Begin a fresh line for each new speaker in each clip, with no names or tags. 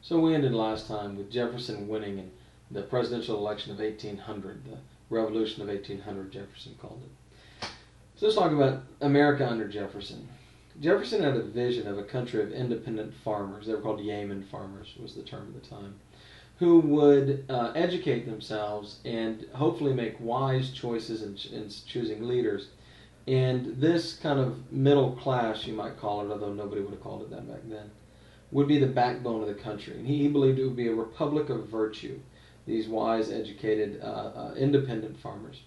So we ended last time with Jefferson winning in the presidential election of 1800, the Revolution of 1800, Jefferson called it. So let's talk about America under Jefferson. Jefferson had a vision of a country of independent farmers. They were called yeoman farmers, was the term at the time, who would educate themselves and hopefully make wise choices in choosing leaders. And this kind of middle class, you might call it, although nobody would have called it that back then, would be the backbone of the country. And he believed it would be a republic of virtue, these wise, educated, independent farmers.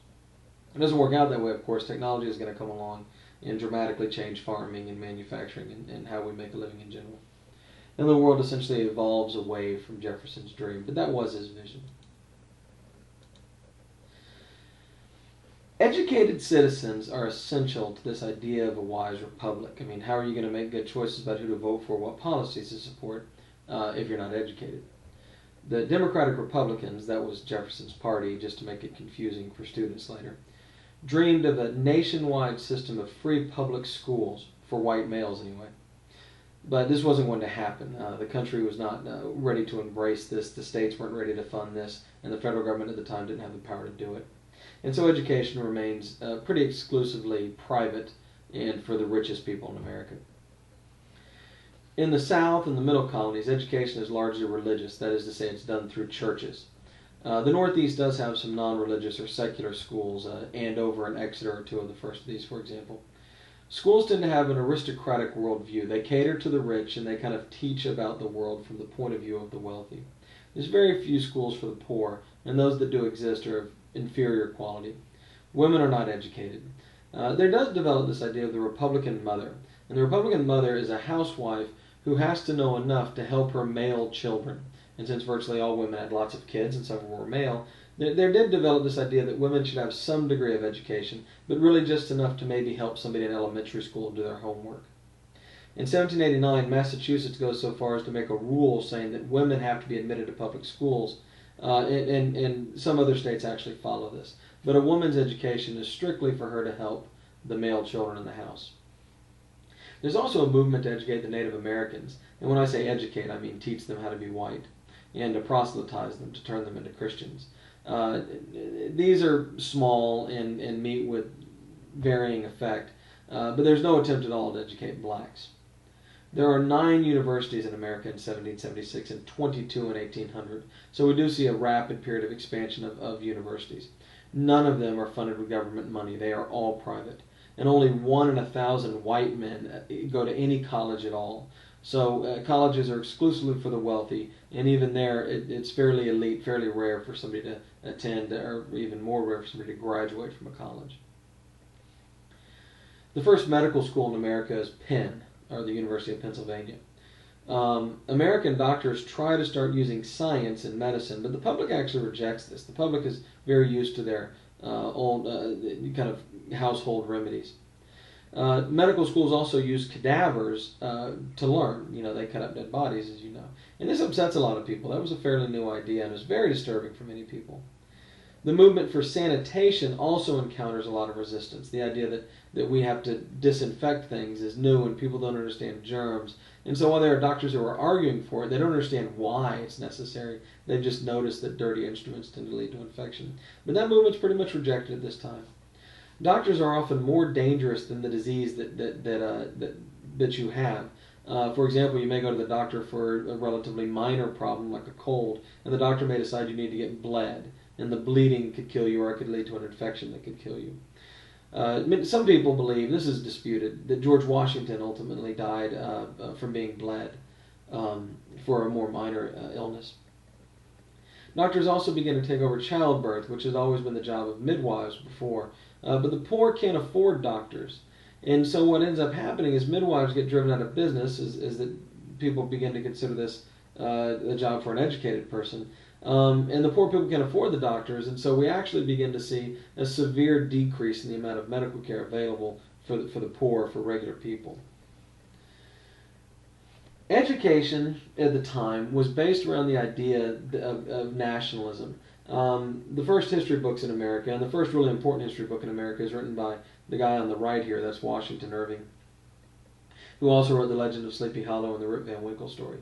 It doesn't work out that way, of course. Technology is going to come along and dramatically change farming and manufacturing and how we make a living in general. And the world essentially evolves away from Jefferson's dream, but that was his vision. Educated citizens are essential to this idea of a wise republic. I mean, how are you going to make good choices about who to vote for, what policies to support, if you're not educated? The Democratic Republicans, that was Jefferson's party, just to make it confusing for students later, dreamed of a nationwide system of free public schools, for white males anyway. But this wasn't going to happen. The country was not ready to embrace this. The states weren't ready to fund this, and the federal government at the time didn't have the power to do it. And so education remains pretty exclusively private and for the richest people in America. In the South and the middle colonies, education is largely religious. That is to say, it's done through churches. The Northeast does have some non-religious or secular schools, Andover and Exeter are two of the first of these, for example. Schools tend to have an aristocratic worldview. They cater to the rich, and they kind of teach about the world from the point of view of the wealthy. There's very few schools for the poor, and those that do exist are of inferior quality. Women are not educated. There does develop this idea of the Republican mother. And the Republican mother is a housewife who has to know enough to help her male children. And since virtually all women had lots of kids and several were male, there did develop this idea that women should have some degree of education, but really just enough to maybe help somebody in elementary school do their homework. In 1789, Massachusetts goes so far as to make a rule saying that women have to be admitted to public schools, and some other states actually follow this. But a woman's education is strictly for her to help the male children in the house. There's also a movement to educate the Native Americans, and when I say educate, I mean teach them how to be white, and to proselytize them, to turn them into Christians. These are small and meet with varying effect, but there's no attempt at all to educate blacks. There are 9 universities in America in 1776 and 22 in 1800, so we do see a rapid period of expansion of universities. None of them are funded with government money. They are all private. And only 1 in 1,000 white men go to any college at all. So colleges are exclusively for the wealthy, and even there it's fairly elite, fairly rare for somebody to attend, or even more rare for somebody to graduate from a college. The first medical school in America is Penn, or the University of Pennsylvania. American doctors try to start using science in medicine, but the public actually rejects this. The public is very used to their old kind of household remedies. Medical schools also use cadavers to learn. You know, they cut up dead bodies, as you know. And this upsets a lot of people. That was a fairly new idea, and it was very disturbing for many people. The movement for sanitation also encounters a lot of resistance. The idea that we have to disinfect things is new, and people don't understand germs. And so while there are doctors who are arguing for it, they don't understand why it's necessary. They've just noticed that dirty instruments tend to lead to infection. But that movement's pretty much rejected at this time. Doctors are often more dangerous than the disease that you have. For example, you may go to the doctor for a relatively minor problem like a cold, and the doctor may decide you need to get bled, and the bleeding could kill you, or it could lead to an infection that could kill you. Some people believe, this is disputed, that George Washington ultimately died from being bled for a more minor illness. Doctors also begin to take over childbirth, which has always been the job of midwives before. But the poor can't afford doctors. And so what ends up happening is midwives get driven out of business, is that people begin to consider this a job for an educated person. And the poor people can't afford the doctors, and so we actually begin to see a severe decrease in the amount of medical care available for the poor, for regular people. Education at the time was based around the idea of nationalism. The first history books in America, and the first really important history book in America, is written by the guy on the right here. That's Washington Irving, who also wrote The Legend of Sleepy Hollow and the Rip Van Winkle story.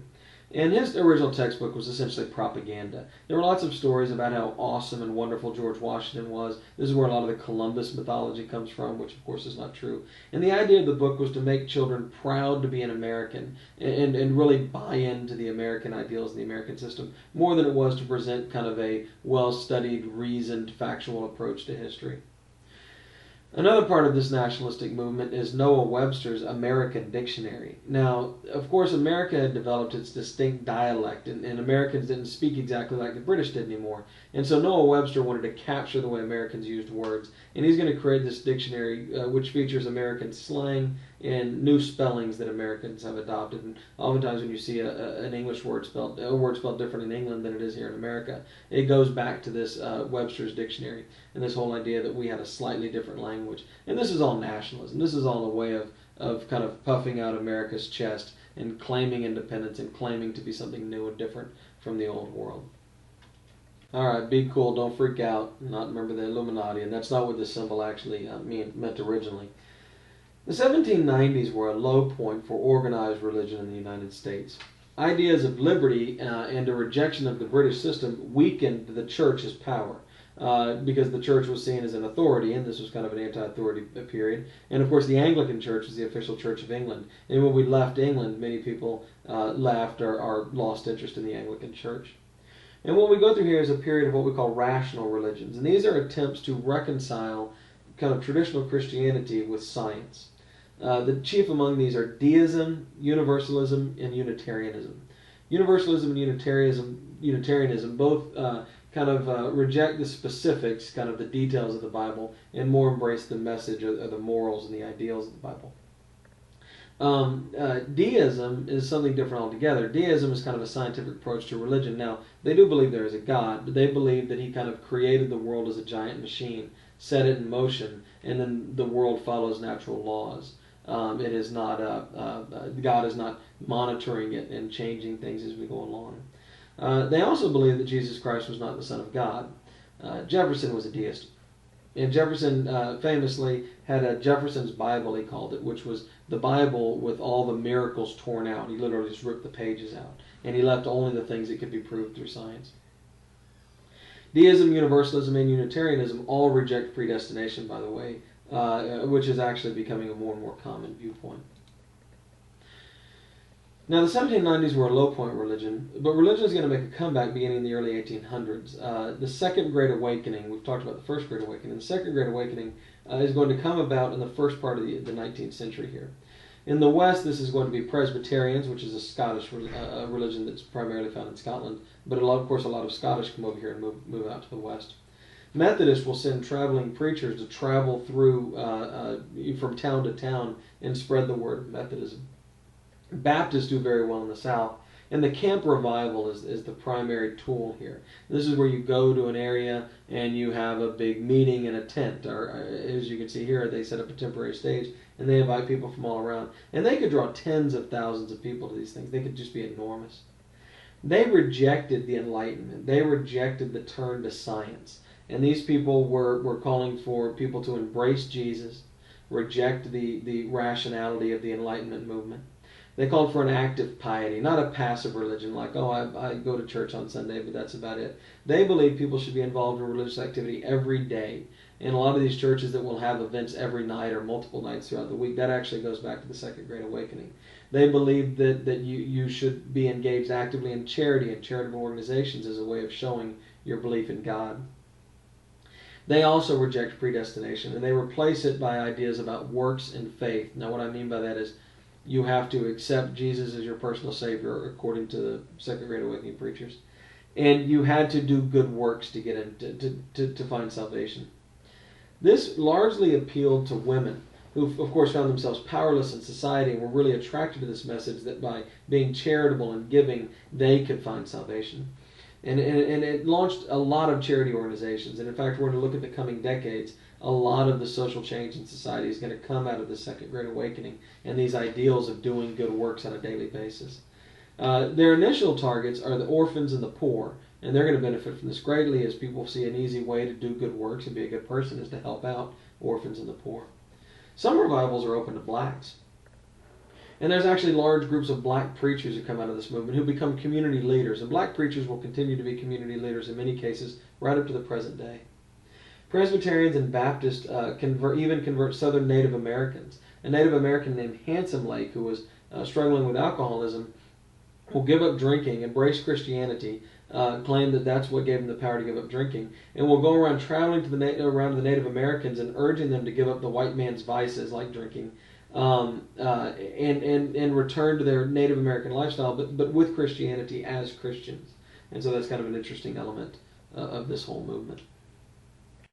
And his original textbook was essentially propaganda. There were lots of stories about how awesome and wonderful George Washington was. This is where a lot of the Columbus mythology comes from, which of course is not true. And the idea of the book was to make children proud to be an American and really buy into the American ideals and the American system more than it was to present kind of a well-studied, reasoned, factual approach to history. Another part of this nationalistic movement is Noah Webster's American Dictionary. Now, of course, America had developed its distinct dialect, and Americans didn't speak exactly like the British did anymore. And so Noah Webster wanted to capture the way Americans used words, and he's going to create this dictionary which features American slang and new spellings that Americans have adopted. And oftentimes when you see an English word spelled different in England than it is here in America, it goes back to this Webster's Dictionary and this whole idea that we had a slightly different language. And this is all nationalism. This is all a way of kind of puffing out America's chest and claiming independence and claiming to be something new and different from the old world. Alright, be cool, don't freak out, not remember the Illuminati, and that's not what this symbol actually meant originally. The 1790s were a low point for organized religion in the United States. Ideas of liberty and a rejection of the British system weakened the church's power because the church was seen as an authority, and this was kind of an anti-authority period. And of course, the Anglican Church was the official church of England. And when we left England, many people left or lost interest in the Anglican Church. And what we go through here is a period of what we call rational religions. And these are attempts to reconcile kind of traditional Christianity with science. The chief among these are deism, universalism, and Unitarianism. Universalism and Unitarianism both kind of reject the specifics, kind of the details of the Bible, and more embrace the message or the morals and the ideals of the Bible. Deism is something different altogether. Deism is kind of a scientific approach to religion. Now, they do believe there is a God, but they believe that he kind of created the world as a giant machine, set it in motion, and then the world follows natural laws. It is not God is not monitoring it and changing things as we go along. They also believe that Jesus Christ was not the Son of God. Jefferson was a deist. And Jefferson famously had a Jefferson's Bible, he called it, which was the Bible with all the miracles torn out. He literally just ripped the pages out. And he left only the things that could be proved through science. Deism, Universalism, and Unitarianism all reject predestination, by the way, which is actually becoming a more and more common viewpoint. Now, the 1790s were a low-point religion, but religion is going to make a comeback beginning in the early 1800s. The Second Great Awakening, we've talked about the First Great Awakening. The Second Great Awakening is going to come about in the first part of the 19th century here. In the West, this is going to be Presbyterians, which is a Scottish religion that's primarily found in Scotland, but of course a lot of Scottish come over here and move out to the West. Methodists will send traveling preachers to travel through from town to town and spread the word of Methodism. Baptists do very well in the South, and the camp revival is the primary tool here. This is where you go to an area and you have a big meeting in a tent, or as you can see here, they set up a temporary stage and they invite people from all around. And they could draw tens of thousands of people to these things. They could just be enormous. They rejected the Enlightenment. They rejected the turn to science. And these people were calling for people to embrace Jesus, reject the rationality of the Enlightenment movement. They called for an active piety, not a passive religion like, oh, I go to church on Sunday, but that's about it. They believe people should be involved in religious activity every day. And a lot of these churches that will have events every night or multiple nights throughout the week, that actually goes back to the Second Great Awakening. They believe that you should be engaged actively in charity and charitable organizations as a way of showing your belief in God. They also reject predestination, and they replace it by ideas about works and faith. Now, what I mean by that is you have to accept Jesus as your personal Savior, according to the Second Great Awakening preachers. And you had to do good works to get in, to find salvation. This largely appealed to women, who, of course, found themselves powerless in society and were really attracted to this message that by being charitable and giving, they could find salvation. And it launched a lot of charity organizations. And in fact, we're going to look at the coming decades. A lot of the social change in society is going to come out of the Second Great Awakening and these ideals of doing good works on a daily basis. Their initial targets are the orphans and the poor, and they're going to benefit from this greatly as people see an easy way to do good works and be a good person is to help out orphans and the poor. Some revivals are open to blacks. And there's actually large groups of black preachers who come out of this movement who become community leaders. And black preachers will continue to be community leaders in many cases right up to the present day. Presbyterians and Baptists convert Southern Native Americans. A Native American named Handsome Lake, who was struggling with alcoholism, will give up drinking, embrace Christianity, claim that that's what gave him the power to give up drinking, and will go around traveling to around the Native Americans and urging them to give up the white man's vices like drinking, and return to their Native American lifestyle, but with Christianity as Christians. And so that's kind of an interesting element of this whole movement.